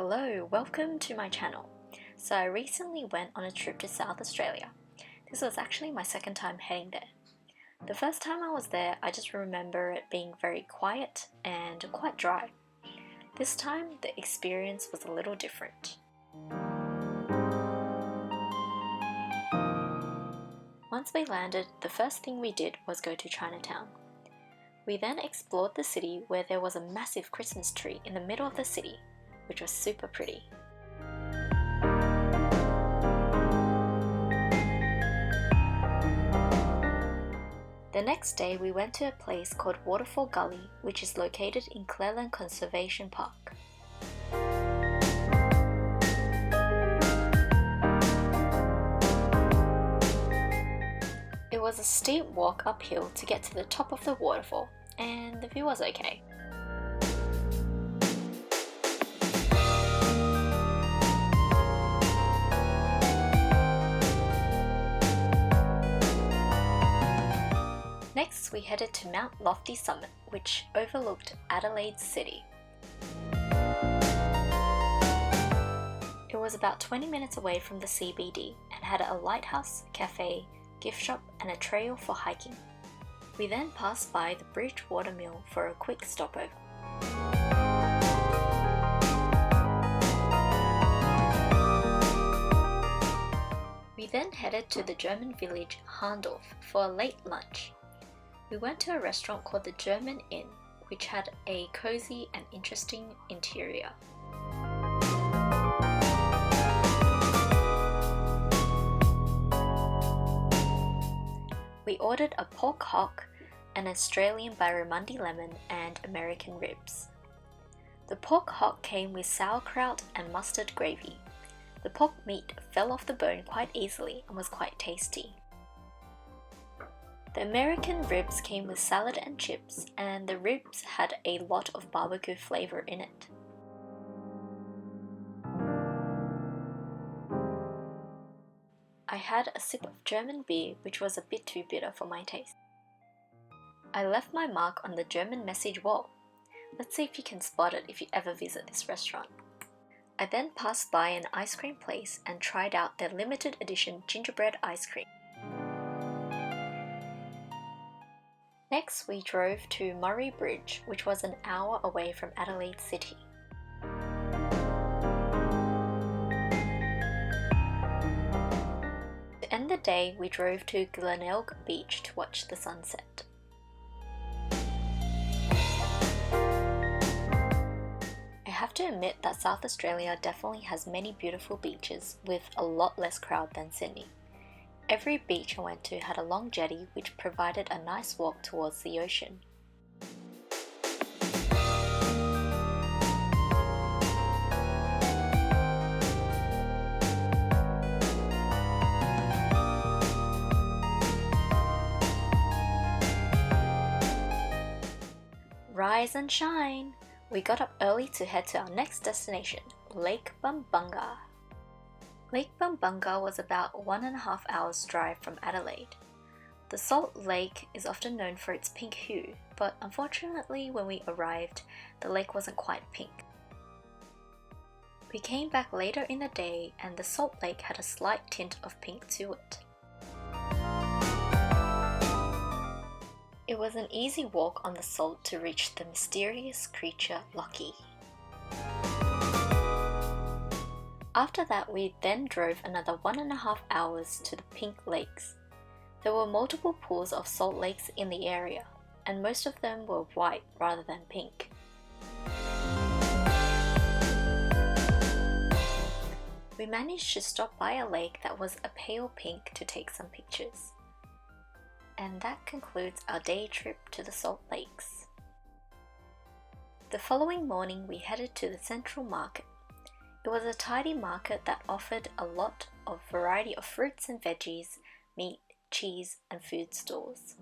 Hello, welcome to my channel. So I recently went on a trip to South Australia. This was actually my second time heading there. The first time I was there, I just remember it being very quiet and quite dry. This time, the experience was a little different. Once we landed, the first thing we did was go to Chinatown. We then explored the city where there was a massive Christmas tree in the middle of the city, which was super pretty. The next day we went to a place called Waterfall Gully, which is located in Cleland Conservation Park. It was a steep walk uphill to get to the top of the waterfall, and the view was okay. Next, we headed to Mount Lofty Summit, which overlooked Adelaide City. It was about 20 minutes away from the CBD and had a lighthouse, cafe, gift shop and a trail for hiking. We then passed by the Bridgewater Mill for a quick stopover. We then headed to the German village Harndorf for a late lunch. We went to a restaurant called the German Inn, which had a cozy and interesting interior. We ordered a pork hock, an Australian barramundi lemon and American ribs. The pork hock came with sauerkraut and mustard gravy. The pork meat fell off the bone quite easily and was quite tasty. The American ribs came with salad and chips, and the ribs had a lot of barbecue flavor in it. I had a sip of German beer, which was a bit too bitter for my taste. I left my mark on the German message wall. Let's see if you can spot it if you ever visit this restaurant. I then passed by an ice cream place and tried out their limited edition gingerbread ice cream. Next, we drove to Murray Bridge, which was an hour away from Adelaide City. To end the day, we drove to Glenelg Beach to watch the sunset. I have to admit that South Australia definitely has many beautiful beaches with a lot less crowd than Sydney. Every beach I went to had a long jetty which provided a nice walk towards the ocean. Rise and shine! We got up early to head to our next destination, Lake Bumbunga. Lake Bumbunga was about 1.5 hours drive from Adelaide. The Salt Lake is often known for its pink hue, but unfortunately when we arrived, the lake wasn't quite pink. We came back later in the day and the Salt Lake had a slight tint of pink to it. It was an easy walk on the salt to reach the mysterious creature Lucky. After that, we then drove another 1.5 hours to the Pink Lakes. There were multiple pools of salt lakes in the area, and most of them were white rather than pink. We managed to stop by a lake that was a pale pink to take some pictures. And that concludes our day trip to the Salt Lakes. The following morning, we headed to the Central Market. It was a tidy market that offered a lot of variety of fruits and veggies, meat, cheese and food stores.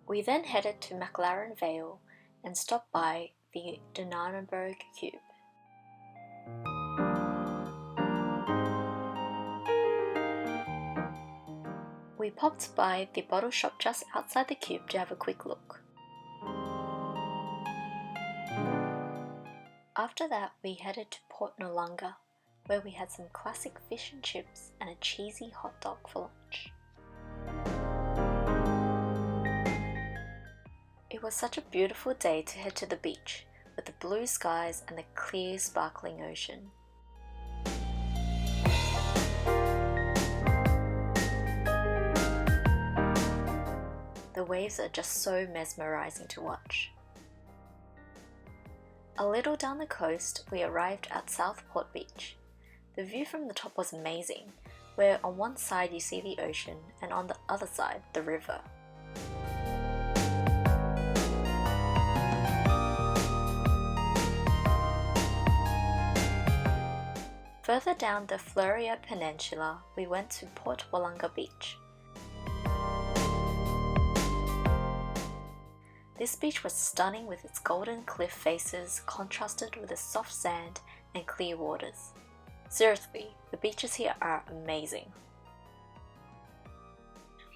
We then headed to McLaren Vale and stopped by the Donauenberg Cube. we popped by the bottle shop just outside the cube to have a quick look. After that, we headed to Port Walunga, where we had some classic fish and chips and a cheesy hot dog for lunch. It was such a beautiful day to head to the beach, with the blue skies and the clear, sparkling ocean. The waves are just so mesmerizing to watch. A little down the coast, we arrived at Southport Beach. The view from the top was amazing, where on one side you see the ocean and on the other side the river. Further down the Fleurieu Peninsula, we went to Port Walunga Beach. This beach was stunning with its golden cliff faces contrasted with the soft sand and clear waters. Seriously, the beaches here are amazing.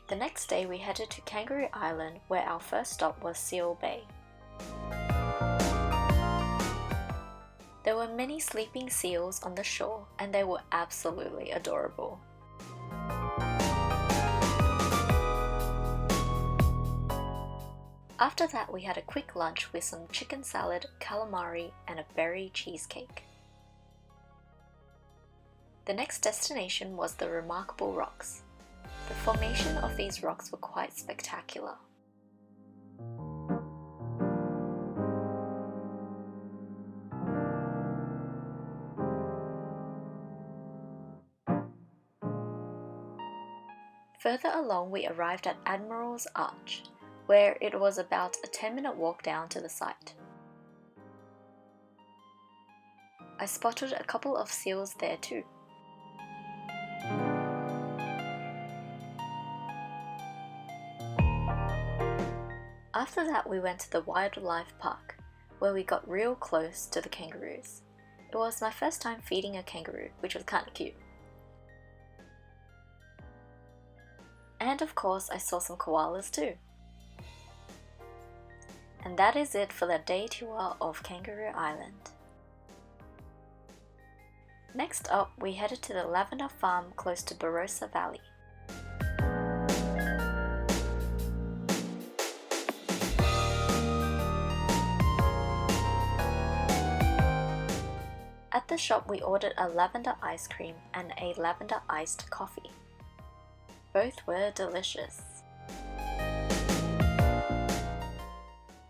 The next day we headed to Kangaroo Island, where our first stop was Seal Bay. There were many sleeping seals on the shore and they were absolutely adorable. After that, we had a quick lunch with some chicken salad, calamari, and a berry cheesecake. The next destination was the Remarkable Rocks. The formation of these rocks were quite spectacular. Further along, we arrived at Admiral's Arch, where it was about a 10-minute walk down to the site. I spotted a couple of seals there too. After that, we went to the wildlife park, where we got real close to the kangaroos. It was my first time feeding a kangaroo, which was kinda cute. And of course, I saw some koalas too. And that is it for the day tour of Kangaroo Island. Next up, we headed to the Lavender Farm close to Barossa Valley. At the shop, we ordered a lavender ice cream and a lavender iced coffee. Both were delicious.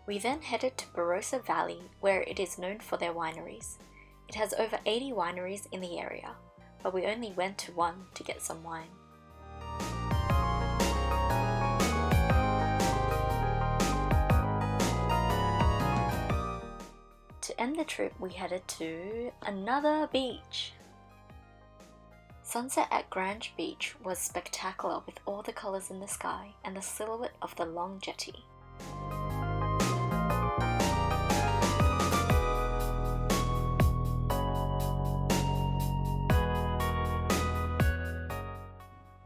We then headed to Barossa Valley, where it is known for their wineries. It has over 80 wineries in the area, but we only went to one to get some wine. To end the trip, we headed to another beach. Sunset at Grange Beach was spectacular with all the colours in the sky and the silhouette of the long jetty.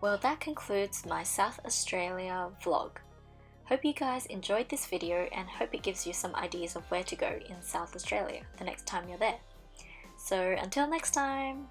Well, that concludes my South Australia vlog. Hope you guys enjoyed this video and hope it gives you some ideas of where to go in South Australia the next time you're there. So until next time!